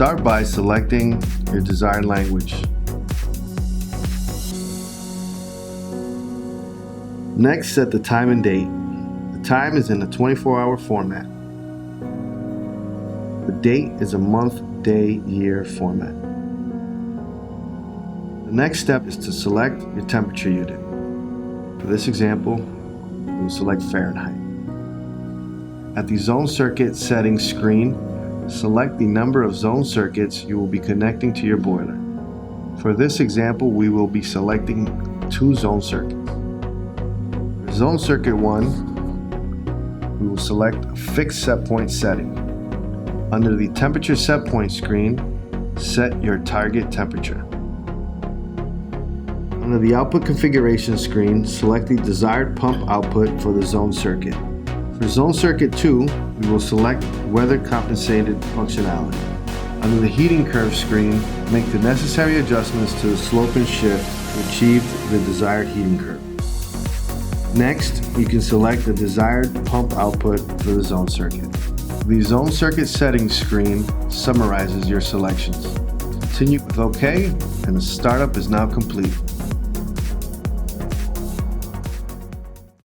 Start by selecting your desired language. Next, set the time and date. The time is in a 24-hour format. The date is a month, day, year format. The next step is to select your temperature unit. For this example, we will select Fahrenheit. At the zone circuit settings screen, select the number of zone circuits you will be connecting to your boiler. For this example, we will be selecting 2 zone circuits. For zone circuit 1, we will select a fixed set point setting. Under the temperature set point screen, set your target temperature. Under the output configuration screen, select the desired pump output for the zone circuit. For zone circuit 2, we will select weather compensated functionality. Under the heating curve screen, make the necessary adjustments to the slope and shift to achieve the desired heating curve. Next, you can select the desired pump output for the zone circuit. The zone circuit settings screen summarizes your selections. Continue with OK, and the startup is now complete.